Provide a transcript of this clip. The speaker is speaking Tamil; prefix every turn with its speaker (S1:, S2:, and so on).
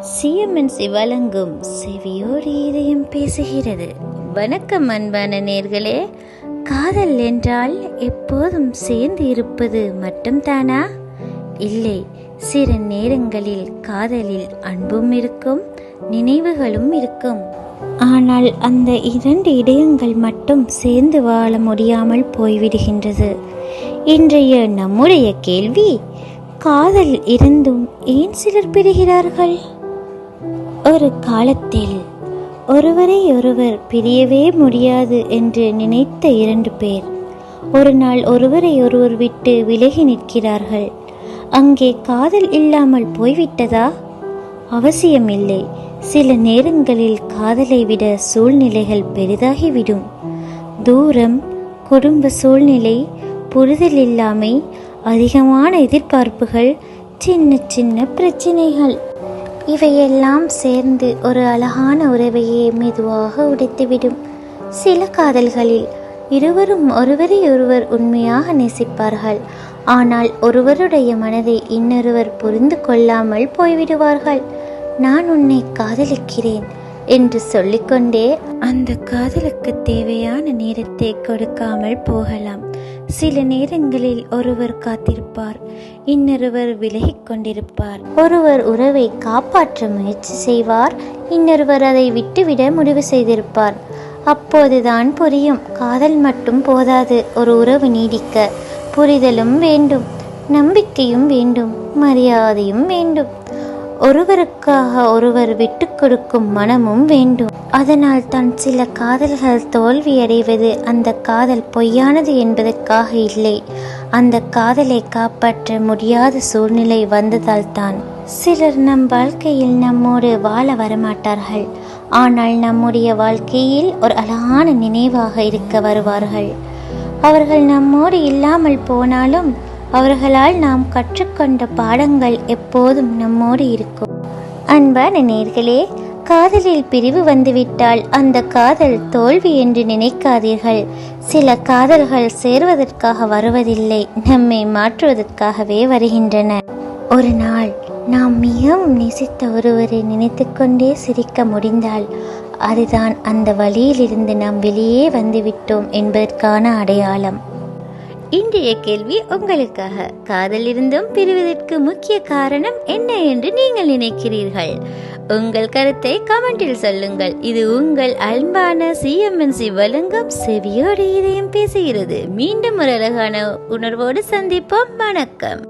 S1: சிஎம்என்சி வழங்கும் செவியோடு இதயம் பேசுகிறது. வணக்கம் அன்பான நேர்களே. காதல் என்றால் எப்போதும் சேர்ந்து இருப்பது மட்டும்தானா? இல்லை, சில நேரங்களில் காதலில் அன்பும் இருக்கும், நினைவுகளும் இருக்கும். ஆனால் அந்த இரண்டு இதயங்கள் மட்டும் சேர்ந்து வாழ முடியாமல் போய்விடுகின்றது. இன்றைய நம்முடைய கேள்வி, காதல் இருந்தும் ஏன் சிலர் பிரிகிறார்கள்? ஒரு காலத்தில் ஒருவரை ஒருவர் பிரியவே முடியாது என்று நினைத்த இரண்டு பேர் ஒரு நாள் ஒருவரை ஒருவர் விட்டு விலகி நிற்கிறார்கள். அங்கே காதல் இல்லாமல் போய்விட்டதா? அவசியமில்லை. சில நேரங்களில் காதலை விட சூழ்நிலைகள் பெரிதாகிவிடும். தூரம், குடும்ப சூழ்நிலை, புரிதல் இல்லாமை, அதிகமான எதிர்பார்ப்புகள், சின்ன சின்ன பிரச்சனைகள், இவையெல்லாம் சேர்ந்து ஒரு அழகான உறவையே மெதுவாக உடைத்துவிடும். சில காதல்களில் இருவரும் ஒருவரை ஒருவர் உண்மையாக நேசிப்பார்கள். ஆனால் ஒருவருடைய மனதை இன்னொருவர் புரிந்து கொள்ளாமல் போய்விடுவார்கள். நான் உன்னை காதலிக்கிறேன் என்று சொல்லிக்கொண்டே அந்த காதலுக்கு தேவையான நேரத்தை கொடுக்காமல் போகலாம். சில நேரங்களில் ஒருவர் காத்திருப்பார், இன்னொருவர் விலகிக் கொண்டிருப்பார். ஒருவர் உறவை காப்பாற்ற முயற்சி செய்வார், இன்னொருவர் அதை விட்டுவிட முடிவு செய்திருப்பார். அப்போதுதான் புரியும், காதல் மட்டும் போதாது. ஒரு உறவு நீடிக்க புரிதலும் வேண்டும், நம்பிக்கையும் வேண்டும், மரியாதையும் வேண்டும். ஒருவருக்காக ஒருவர் விட்டு கொடுக்கும் மனமும் வேண்டும். அதனால் தான் சில காதல்கள் தோல்வியடைவது அந்த காதல் பொய்யானது என்பதற்காக இல்லை, அந்த காதலை காப்பாற்ற முடியாத சூழ்நிலை வந்ததால் தான். சிலர் நம் வாழ்க்கையில் நம்மோடு வாழ வரமாட்டார்கள், ஆனால் நம்முடைய வாழ்க்கையில் ஒரு அழகான நினைவாக இருக்க வருவார்கள். அவர்கள் நம்மோடு இல்லாமல் போனாலும் அவர்களால் நாம் கற்றுக்கொண்ட பாடங்கள் எப்போதும் நம்மோடு இருக்கும். அன்பான நேர்களே, காதலில் பிரிவு வந்துவிட்டால் அந்த காதல் தோல்வி என்று நினைக்காதீர்கள். சில காதல்கள் சேர்வதற்காக வருவதில்லை, நம்மை மாற்றுவதற்காகவே வருகின்றன. ஒரு நாள் நாம் மிகவும் நேசித்த ஒருவரை நினைத்து கொண்டே சிரிக்க முடிந்தால் அதுதான் அந்த வழியிலிருந்து நாம் வெளியே வந்துவிட்டோம் என்பதற்கான அடையாளம். இன்றைய கேள்வி உங்களுக்காக. காதல் இருந்தும் பிரிவதற்கு முக்கிய காரணம் என்ன என்று நீங்கள் நினைக்கிறீர்கள்? உங்கள் கருத்தை கமெண்டில் சொல்லுங்கள். இது உங்கள் அன்பான சிஎம்என்சி வழங்கும் செவியோடு இதயம் பேசுகிறது. மீண்டும் ஒரு அழகான உணர்வோடு சந்திப்போம். வணக்கம்.